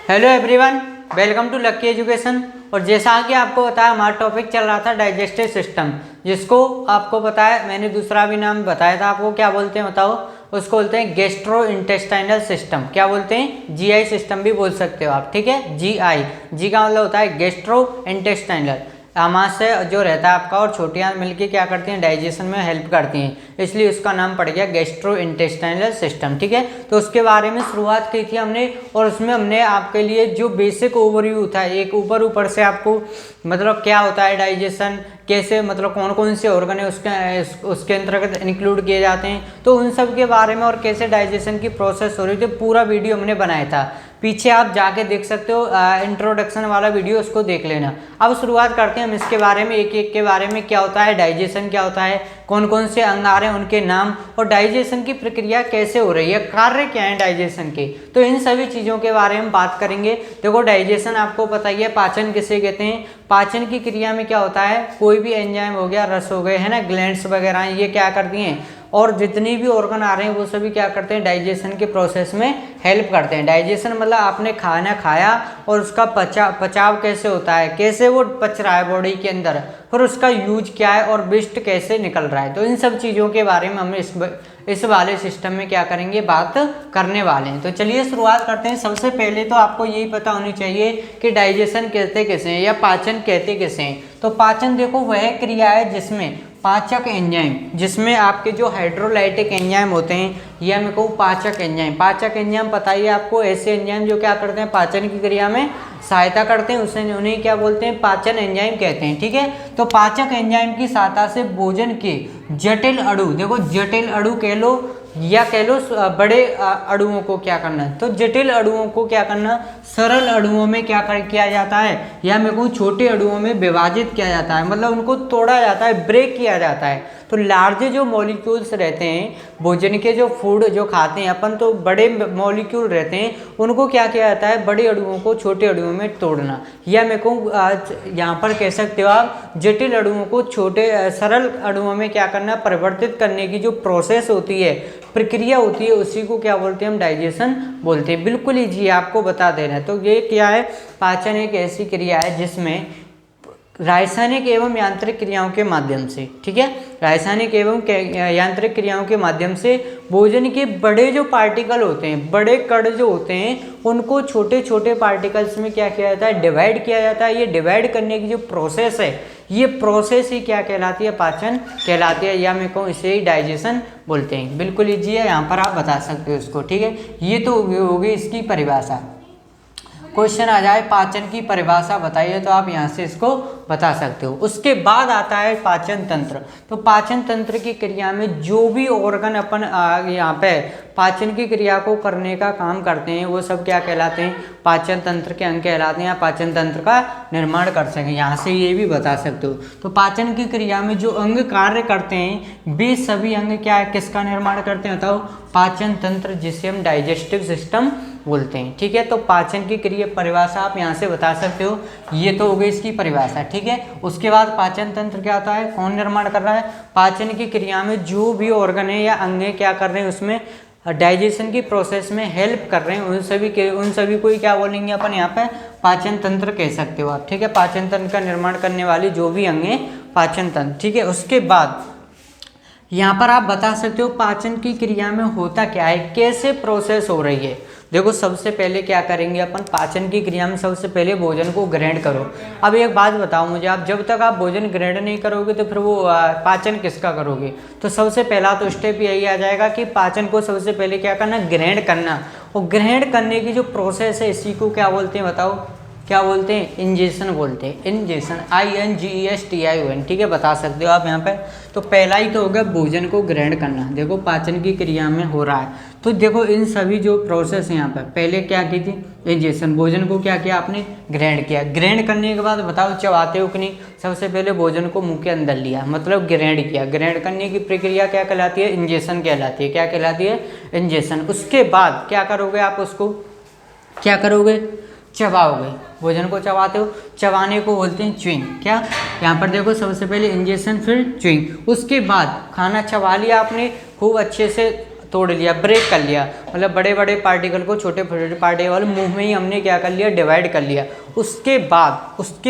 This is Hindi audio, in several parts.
Hello everyone, welcome to Lucky Education. और जैसा कि आपको बताया, हमारा टॉपिक चल रहा था डाइजेस्टिव सिस्टम, जिसको आपको बताया मैंने दूसरा भी नाम बताया था आपको। क्या बोलते हैं बताओ? उसको बोलते हैं गैस्ट्रो इंटेस्टाइनल सिस्टम। क्या बोलते हैं? जीआई सिस्टम भी बोल सकते हो आप, ठीक है। जीआई, जी का मतलब होता है गैस्ट्रो इंटेस्टाइनल। आमाशय जो रहता है आपका और छोटी आंत मिलकर क्या करती हैं? डाइजेशन में हेल्प करती हैं, इसलिए उसका नाम पड़ गया गैस्ट्रो इंटेस्टाइनल सिस्टम, ठीक है। तो उसके बारे में शुरुआत की थी हमने, और उसमें हमने आपके लिए जो बेसिक ओवरव्यू था, एक ऊपर से आपको मतलब क्या होता है डाइजेशन, कैसे मतलब कौन कौन से ऑर्गन है उसके अंतर्गत इंक्लूड किए जाते हैं, तो उन सब के बारे में और कैसे डाइजेशन की प्रोसेस हो रही थी पूरा वीडियो हमने बनाया था। पीछे आप जाके देख सकते हो, इंट्रोडक्शन वाला वीडियो, उसको देख लेना। अब शुरुआत करते हैं हम इसके बारे में, एक एक के बारे में। क्या होता है डाइजेशन, क्या होता है, कौन कौन से अंग आ रहे हैं उनके नाम, और डाइजेशन की प्रक्रिया कैसे हो रही है, कार्य क्या है डाइजेशन के, तो इन सभी चीज़ों के बारे में बात करेंगे। देखो डाइजेशन आपको पता ही है, पाचन किसे कहते हैं। पाचन की क्रिया में क्या होता है, कोई भी एंजाइम हो गया, रस हो गए, है ना, ग्लैंड्स वगैरह, ये क्या करती हैं, और जितनी भी ऑर्गन आ रहे हैं वो सभी क्या करते हैं, डाइजेशन के प्रोसेस में हेल्प करते हैं। डाइजेशन मतलब आपने खाना खाया और उसका पचाव कैसे होता है, कैसे वो पच रहा है बॉडी के अंदर, फिर उसका यूज क्या है और वेस्ट कैसे निकल रहा है, तो इन सब चीज़ों के बारे में हम इस वाले सिस्टम में क्या करेंगे, बात करने वाले हैं। तो चलिए शुरुआत करते हैं। सबसे पहले तो आपको यही पता होनी चाहिए कि डाइजेशन कहते किसे हैं या पाचन कहते किसे हैं। तो पाचन देखो वह क्रिया है जिसमें पाचक एंजाइम, जिसमें आपके जो हाइड्रोलाइटिक एंजाइम होते हैं, या मैं कहूँ पाचक एंजाइम। पाचक एंजाइम पता ही है आपको, ऐसे एंजाइम जो क्या करते हैं, पाचन की क्रिया में सहायता करते हैं, उन्हें क्या बोलते हैं, पाचन एंजाइम कहते हैं, ठीक है। तो पाचक एंजाइम की सहायता से भोजन के जटिल अणु, देखो जटिल अणु कह लो या कह लो बड़े अणुओं को क्या करना है, तो जटिल अणुओं को क्या करना, सरल अणुओं में क्या किया जाता है, या मैं कहूँ छोटे अणुओं में विभाजित किया जाता है, मतलब उनको तोड़ा जाता है, ब्रेक किया जाता है। तो लार्ज जो मॉलिक्यूल्स रहते हैं, भोजन के जो फूड जो खाते हैं अपन, तो बड़े मॉलिक्यूल रहते हैं, उनको क्या किया जाता है, बड़े अणुओं को छोटे अणुओं में तोड़ना, या मैं कहूँ यहाँ पर कह सकते हो आप जटिल अणुओं को छोटे सरल अणुओं में क्या करना, परिवर्तित करने की जो प्रोसेस होती है, प्रक्रिया होती है, उसी को क्या बोलते हैं, हम डाइजेशन बोलते हैं। बिल्कुल ईजी, आपको बता देना है। तो ये क्या है, पाचन एक ऐसी क्रिया है जिसमें रासायनिक एवं यांत्रिक क्रियाओं के माध्यम से, ठीक है, रासायनिक एवं यांत्रिक क्रियाओं के माध्यम से भोजन के बड़े जो पार्टिकल होते हैं, बड़े कण जो होते हैं, उनको छोटे छोटे पार्टिकल्स में क्या किया जाता है, डिवाइड किया जाता है। ये डिवाइड करने की जो प्रोसेस है, ये प्रोसेस ही क्या कहलाती है, पाचन कहलाती है, या मैं कहूँ इसे ही डाइजेशन बोलते हैं। बिल्कुल ईजी है, यहाँ पर आप बता सकते हो इसको, ठीक है। ये तो होगी इसकी परिभाषा। क्वेश्चन आ जाए पाचन की परिभाषा बताइए, तो आप यहाँ से इसको बता सकते हो। उसके बाद आता है पाचन तंत्र। तो पाचन तंत्र की क्रिया में जो भी ऑर्गन अपन यहाँ पे पाचन की क्रिया को करने का काम करते हैं, वो सब क्या कहलाते हैं, पाचन तंत्र के अंग कहलाते हैं, या पाचन तंत्र का निर्माण कर सकें, यहाँ से ये भी बता सकते हो। तो पाचन की क्रिया में जो अंग कार्य करते हैं, वे सभी अंग क्या है, किसका निर्माण करते हैं बताओ, पाचन तंत्र, जिसे हम डाइजेस्टिव सिस्टम बोलते हैं, ठीक है। तो पाचन की क्रिया परिभाषा आप यहाँ से बता सकते हो। ये तो हो गई इसकी परिभाषा, ठीक है। उसके बाद पाचन तंत्र क्या होता है, कौन निर्माण कर रहा है, पाचन की क्रिया में जो भी ऑर्गन है या अंग क्या कर रहे हैं, उसमें डाइजेशन की प्रोसेस में हेल्प कर रहे हैं, उन सभी को ही क्या बोलेंगे अपन यहाँ पे, पाचन तंत्र कह सकते हो आप, ठीक है। पाचन तंत्र का निर्माण करने वाली जो भी अंग है, पाचन तंत्र, ठीक है। उसके बाद यहाँ पर आप बता सकते हो पाचन की क्रिया में होता क्या है, कैसे प्रोसेस हो रही है। देखो सबसे पहले क्या करेंगे अपन, पाचन की क्रिया में सबसे पहले भोजन को ग्रहण करो। अब एक बात बताओ मुझे, आप जब तक आप भोजन ग्रहण नहीं करोगे तो फिर वो पाचन किसका करोगे। तो सबसे पहला तो स्टेप यही आ जाएगा कि पाचन को सबसे पहले क्या करना, ग्रहण करना। और ग्रहण करने की जो प्रोसेस है, इसी को क्या बोलते हैं बताओ, क्या बोलते हैं, इंजेशन बोलते हैं, इंजेशन, INGESTION, ठीक है, बता सकते हो आप यहाँ पे। तो पहला ही तो होगा भोजन को ग्रहण करना, देखो पाचन की क्रिया में हो रहा है। तो देखो इन सभी जो प्रोसेस है यहाँ पर, पहले क्या की थी, इंजेशन, भोजन को क्या किया आपने, ग्रहण किया। ग्रहण करने के बाद बताओ चबाते हो कि नहीं, सबसे पहले भोजन को मुंह के अंदर लिया, मतलब ग्रहण किया। ग्रहण करने की प्रक्रिया क्या कहलाती है, इंजेशन कहलाती है। क्या कहलाती है, इंजेशन। उसके बाद क्या करोगे आप, उसको क्या करोगे, चबाओगे, भोजन को चबाते हो, चबाने को बोलते हैं च्युइंग। क्या, यहाँ पर देखो सबसे पहले इंजेक्शन फिर च्युइंग। उसके बाद खाना चबा लिया आपने खूब अच्छे से, तोड़ लिया, ब्रेक कर लिया, मतलब बड़े बड़े पार्टिकल को छोटे छोटे पार्टिकल मुंह में ही हमने क्या कर लिया, डिवाइड कर लिया। उसके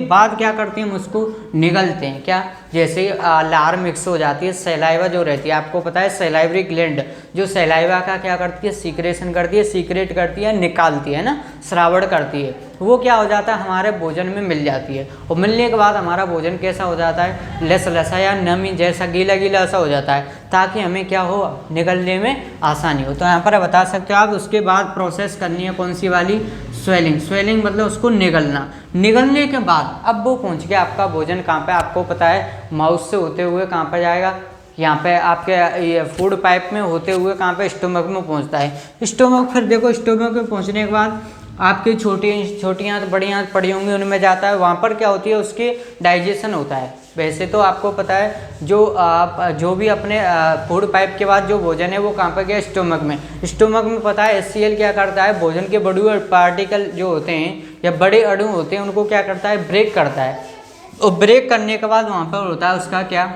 बाद क्या करते हैं, हम उसको निगलते हैं। क्या, जैसे लार मिक्स हो जाती है, सलाइवा जो रहती है, आपको पता है सलाइवरी ग्लैंड जो सलाइवा का क्या करती है, सीक्रेशन करती है, सीक्रेट करती है, निकालती है ना, श्रावण करती है, वो क्या हो जाता है, हमारे भोजन में मिल जाती है। और मिलने के बाद हमारा भोजन कैसा हो जाता है, लसा या नमी जैसा, गीला गीला सा हो जाता है, ताकि हमें क्या हो, निगलने में आसानी हो। तो यहाँ पर बता सकते हो आप। उसके बाद प्रोसेस करनी है कौन सी वाली, स्वेलिंग मतलब उसको निगलना। निगलने के बाद अब वो पहुँच गया आपका भोजन कहाँ पे, आपको पता है माउथ से होते हुए कहाँ पर जाएगा, यहाँ पे आपके ये फूड पाइप में होते हुए कहाँ पे, स्टोमक में पहुँचता है। स्टोमक, फिर देखो स्टोमक में पहुँचने के बाद आपकी छोटी आंत बड़ी आंत पड़ी होंगी, उनमें जाता है, वहाँ पर क्या होती है, उसकी डाइजेशन होता है। वैसे तो आपको पता है जो भी अपने फूड पाइप के बाद जो भोजन है वो कहाँ पर गया, स्टोमक में। स्टोमक में पता है HCl क्या करता है, भोजन के बड़े पार्टिकल जो होते हैं या बड़े अणु होते हैं उनको क्या करता है, ब्रेक करता है। और ब्रेक करने के बाद वहाँ पर होता है उसका क्या,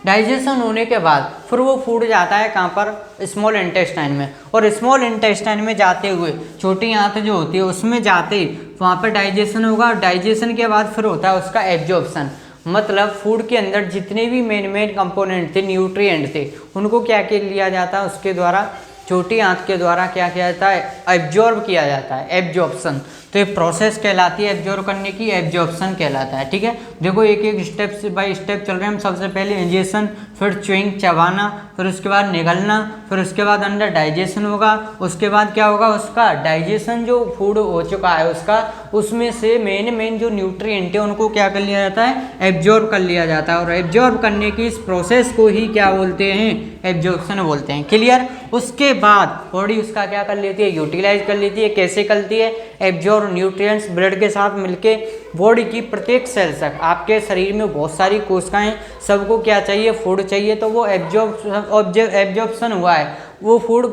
डाइजेशन होने के बाद फिर वो फूड जाता है कहाँ पर, स्मॉल इंटेस्टाइन में। और स्मॉल इंटेस्टाइन में जाते हुए छोटी आंत जो होती है उसमें जाते वहाँ पर डाइजेशन होगा। डाइजेशन के बाद फिर होता है उसका एब्जॉर्प्शन, मतलब फूड के अंदर जितने भी मेन कंपोनेंट थे, न्यूट्रिएंट थे, उनको क्या लिया जाता है, उसके द्वारा, छोटी आंत के द्वारा क्या किया जाता है, एब्जॉर्ब किया जाता है, एब्जॉर्प्शन। तो ये प्रोसेस कहलाती है एब्जॉर्ब करने की, एब्जॉर्प्शन कहलाता है। ठीक है, देखो एक एक स्टेप बाय स्टेप चल रहे हैं हम। सबसे पहले इंजेक्शन, फिर च्युइंग चबाना, फिर उसके बाद निगलना, फिर उसके बाद अंदर डाइजेशन होगा। उसके बाद क्या होगा, उसका डाइजेशन जो फूड हो चुका है उसका, उसमें से मेन जो न्यूट्रिएंट है उनको क्या कर लिया जाता है, एब्जॉर्ब कर लिया जाता है। और एब्जॉर्ब करने की इस प्रोसेस को ही क्या बोलते हैं, एब्जॉर्प्शन बोलते हैं। क्लियर। उसके बाद बॉडी उसका क्या कर लेती है, यूटिलाइज कर लेती है। कैसे करती है, एब्जॉर्ब न्यूट्रिएंट्स ब्लड के साथ मिलके बॉडी की प्रत्येक सेल तक, आपके शरीर में बहुत सारी कोशिकाएं, सबको क्या चाहिए, फूड चाहिए। तो वो एब्जॉर्प्शन हुआ है, वो फूड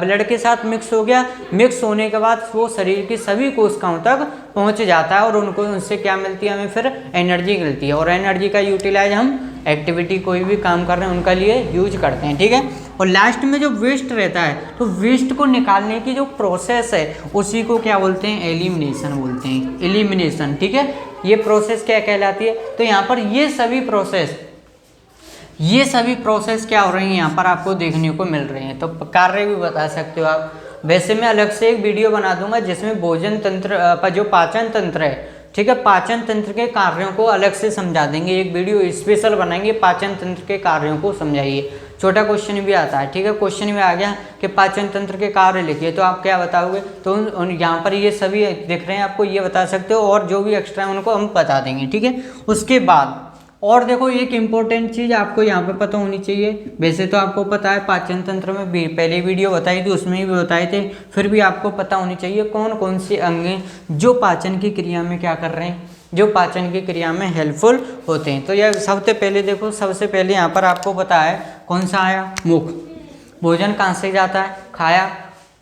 ब्लड के साथ मिक्स हो गया। मिक्स होने के बाद वो शरीर की सभी कोशिकाओं तक पहुंच जाता है और उनको, उनसे क्या मिलती है, हमें फिर एनर्जी मिलती है। और एनर्जी का यूटिलाइज हम एक्टिविटी कोई भी काम कर रहे हैं उनका लिए यूज करते हैं। ठीक है। और लास्ट में जो वेस्ट रहता है, तो वेस्ट को निकालने की जो प्रोसेस है उसी को क्या बोलते हैं, एलिमिनेशन बोलते हैं, एलिमिनेशन। ठीक है, ये प्रोसेस क्या कहलाती है। तो यहाँ पर ये सभी प्रोसेस क्या हो रही हैं, यहाँ पर आपको देखने को मिल रहे हैं। तो कार्य भी बता सकते हो आप। वैसे मैं अलग से एक वीडियो बना दूंगा जिसमें भोजन तंत्र जो पाचन तंत्र है, ठीक है, पाचन तंत्र के कार्यों को अलग से समझा देंगे। एक वीडियो स्पेशल बनाएंगे, पाचन तंत्र के कार्यों को समझाइए। छोटा क्वेश्चन भी आता है। ठीक है, क्वेश्चन में आ गया कि पाचन तंत्र के कार्य लिखिए, तो आप क्या बताओगे। तो यहाँ पर ये सभी दिख रहे हैं आपको, ये बता सकते हो, और जो भी एक्स्ट्रा है उनको हम बता देंगे। ठीक है। उसके बाद और देखो एक इम्पोर्टेंट चीज़ आपको यहाँ पे पता होनी चाहिए। वैसे तो आपको पता है पाचन तंत्र में भी पहले वीडियो बताई थी, उसमें भी बताए थे, फिर भी आपको पता होनी चाहिए कौन कौन से अंग हैं जो पाचन की क्रिया में क्या कर रहे हैं, जो पाचन की क्रिया में हेल्पफुल होते हैं। तो यह सबसे पहले देखो, सबसे पहले यहाँ पर आपको पता है कौन सा आया, मुख। भोजन कहाँ से जाता है, खाया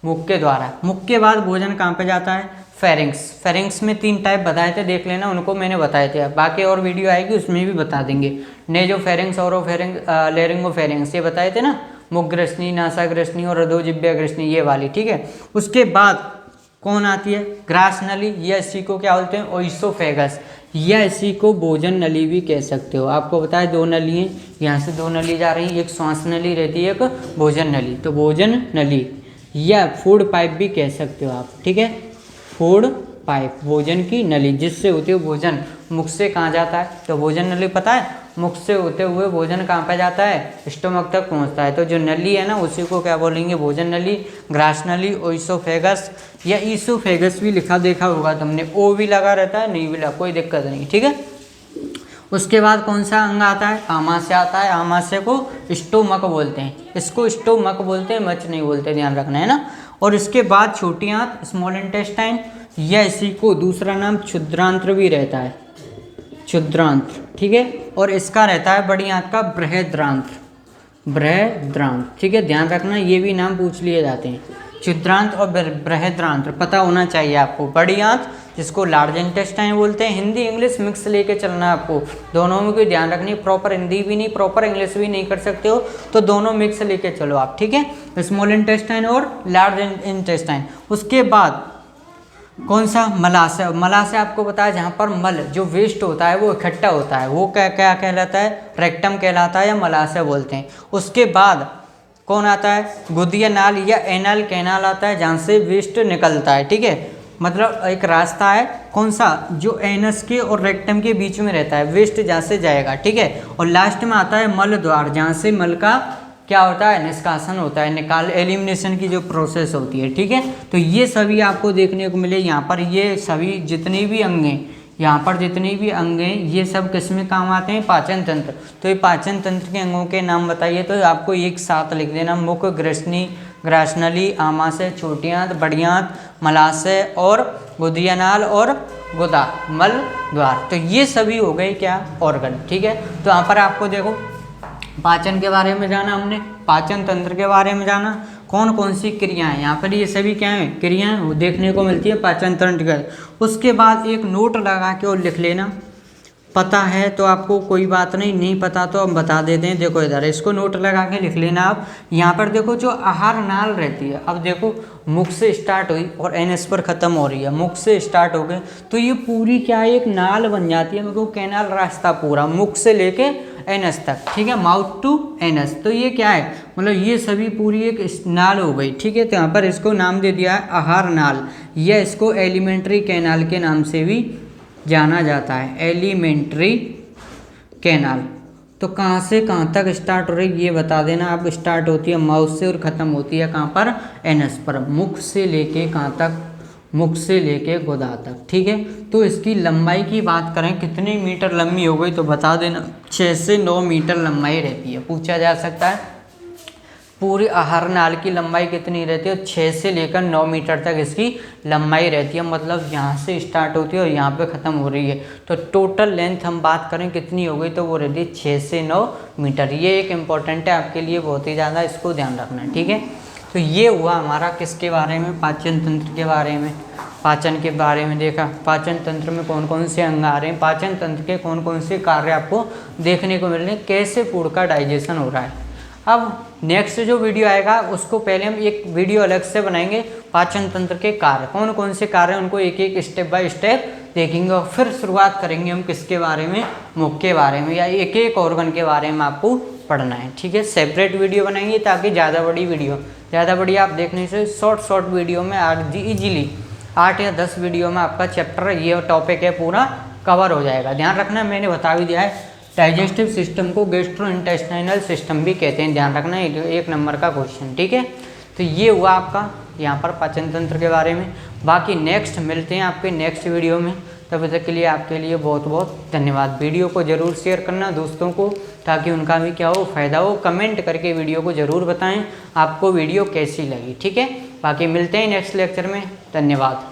मुख के द्वारा। मुख के बाद भोजन कहाँ पे जाता है, फेरिंग्स में 3 टाइप बताए थे, देख लेना, उनको मैंने बताए थे। बाकी और वीडियो आएगी उसमें भी बता देंगे। नेजोफेरिंग्स, ओरोफेरिंग्स, लेरिंगोफेरिंग्स, ये बताए थे ना, मुखग्रसनी, नासाग्रसनी और अधोजिह्वाग्रसनी, ये वाली। ठीक है। उसके बाद कौन आती है, ग्रास नली, या इसी को क्या बोलते हैं, ओइसोफेगस, या इसी को भोजन नली भी कह सकते हो। आपको पता है 2 नली हैं, यहाँ से 2 नली जा रही है, एक श्वास नली रहती है, एक भोजन नली। तो भोजन नली या फूड पाइप भी कह सकते हो आप। ठीक है, फूड पाइप, भोजन की नली, जिससे होते हुए भोजन मुख से कहाँ जाता है, तो भोजन नली पता है, मुख से होते हुए भोजन कहाँ पे जाता है, स्टोमक तक पहुँचता है। तो जो नली है ना उसी को क्या बोलेंगे, भोजन नली, ग्रास नली, ओइसोफेगस, या ईसोफेगस भी लिखा देखा होगा तुमने, ओ भी लगा रहता है, नहीं भी लगा, कोई दिक्कत नहीं। ठीक है। उसके बाद कौन सा अंग आता है, आमाशय आता है। आमाशय को स्टोमक बोलते हैं, इसको स्टोमक बोलते हैं, मच नहीं बोलते, ध्यान रखना है ना। और इसके बाद छोटी आंत, स्मॉल इंटेस्टाइन, या इसी को दूसरा नाम क्षुद्रांत्र भी रहता है, क्षुद्रांत्र। ठीक है। और इसका रहता है बड़ी आंत का बृहद्रांत्र, ठीक है, ध्यान रखना, ये भी नाम पूछ लिए जाते हैं। क्षुद्रांत और बृहद्रांत पता होना चाहिए आपको। बड़ी आंत जिसको लार्ज इंटेस्टाइन बोलते हैं, हिंदी इंग्लिश मिक्स लेके चलना है आपको, दोनों में कोई ध्यान रखनी, प्रॉपर हिंदी भी नहीं प्रॉपर इंग्लिश भी नहीं कर सकते हो, तो दोनों मिक्स लेके चलो आप, ठीक है। स्मॉल इंटेस्टाइन और लार्ज इंटेस्टाइन। उसके बाद कौन सा, मलाशय। मलाशय आपको बताया जहाँ पर मल जो वेस्ट होता है वो इकट्ठा होता है, वो क्या क्या कहलाता है, रेक्टम कहलाता है या मलाशय बोलते हैं। उसके बाद कौन आता है, गुदिया नाल या एनल कैनाल आता है, जहाँ से वेस्ट निकलता है, ठीक है। मतलब एक रास्ता है कौन सा, जो एनस के और रेक्टम के बीच में रहता है, वेस्ट जहाँ से जाएगा, ठीक है। और लास्ट में आता है मल द्वार, जहाँ से मल का क्या होता है, निष्कासन होता है, निकाल एलिमिनेशन की जो प्रोसेस होती है, ठीक है। तो ये सभी आपको देखने को मिले यहाँ पर, ये सभी जितने भी अंग हैं यहाँ पर, जितने भी अंग हैं ये सब किस में काम आते हैं, पाचन तंत्र। तो ये पाचन तंत्र के अंगों के नाम बताइए, तो आपको एक साथ लिख देना, मुख, ग्रसनी, ग्रासनली, आमाशय, छोटी आंत, बड़ी आंत, मलाशय और गुदियानाल और गुदा, मल द्वार। तो ये सभी हो गए क्या, ऑर्गन, ठीक है। तो यहाँ पर आपको देखो पाचन के बारे में जाना हमने, पाचन तंत्र के बारे में जाना, कौन कौन सी क्रियाएं, यहाँ पर ये सभी क्या हैं, क्रियाएं देखने को मिलती है पाचन तंत्र के। उसके बाद एक नोट लगा के और लिख लेना, पता है तो आपको कोई बात नहीं, नहीं पता तो हम बता देते हैं। देखो इधर इसको नोट लगा के लिख लेना आप। यहाँ पर देखो जो आहार नाल रहती है, अब देखो मुख से स्टार्ट हुई और एनएस पर ख़त्म हो रही है, मुख से स्टार्ट हो गए तो ये पूरी क्या है, एक नाल बन जाती है, मतलब कैनाल रास्ता पूरा मुख से लेके एनएस तक, ठीक है, माउथ टू एनएस। तो ये क्या है, मतलब ये सभी पूरी एक नाल हो गई, ठीक है। तो यहाँ पर इसको नाम दे दिया है आहार नाल, या इसको एलिमेंट्री कैनाल के नाम से भी जाना जाता है, एलिमेंट्री कैनाल। तो कहाँ से कहाँ तक स्टार्ट हो रही है ये बता देना आप। स्टार्ट होती है माउथ से और ख़त्म होती है कहाँ पर, एनएस पर, मुख से लेके कहाँ तक, मुख से लेके गुदा तक, ठीक है। तो इसकी लंबाई की बात करें कितनी मीटर लंबी हो गई तो बता देना, 6 से 9 मीटर लंबाई रहती है, पूछा जा सकता है। पूरी आहार नाल की लंबाई कितनी रहती है, 6 से लेकर 9 मीटर तक इसकी लंबाई रहती है, मतलब यहाँ से स्टार्ट होती है और यहाँ पे ख़त्म हो रही है। तो टोटल लेंथ हम बात करें कितनी हो गई तो वो रहती है 6 से 9 मीटर। ये एक इम्पॉर्टेंट है आपके लिए बहुत ही ज़्यादा, इसको ध्यान रखना है, ठीक है। तो ये हुआ हमारा किसके बारे में, पाचन तंत्र के बारे में, पाचन के बारे में देखा। पाचन तंत्र में कौन कौन से अंग आ रहे हैं, पाचन तंत्र के कौन कौन से कार्य आपको देखने को मिल रहे हैं, कैसे फूड का डाइजेशन हो रहा है। अब नेक्स्ट जो वीडियो आएगा उसको पहले हम एक वीडियो अलग से बनाएंगे, पाचन तंत्र के कार्य कौन कौन से कार्य हैं उनको एक एक स्टेप बाय स्टेप देखेंगे, और फिर शुरुआत करेंगे हम किसके बारे में, मुख के बारे में, या एक एक ऑर्गन के बारे में आपको पढ़ना है, ठीक है। सेपरेट वीडियो बनाएंगे ताकि ज़्यादा बड़ी आप देखने से शॉर्ट वीडियो में ईजिली 8 या 10 वीडियो में आपका चैप्टर ये टॉपिक है पूरा कवर हो जाएगा। ध्यान रखना मैंने बता भी दिया है, डाइजेस्टिव सिस्टम को गैस्ट्रोइंटेस्टाइनल सिस्टम भी कहते हैं, ध्यान रखना, 1 नंबर का क्वेश्चन, ठीक है। तो ये हुआ आपका यहाँ पर पाचन तंत्र के बारे में। बाकी नेक्स्ट मिलते हैं आपके नेक्स्ट वीडियो में, तब तक के लिए आपके लिए बहुत बहुत धन्यवाद। वीडियो को ज़रूर शेयर करना दोस्तों को ताकि उनका भी क्या हो, फ़ायदा हो। कमेंट करके वीडियो को ज़रूर बताएं आपको वीडियो कैसी लगी, ठीक है। बाकी मिलते हैं नेक्स्ट लेक्चर में, धन्यवाद।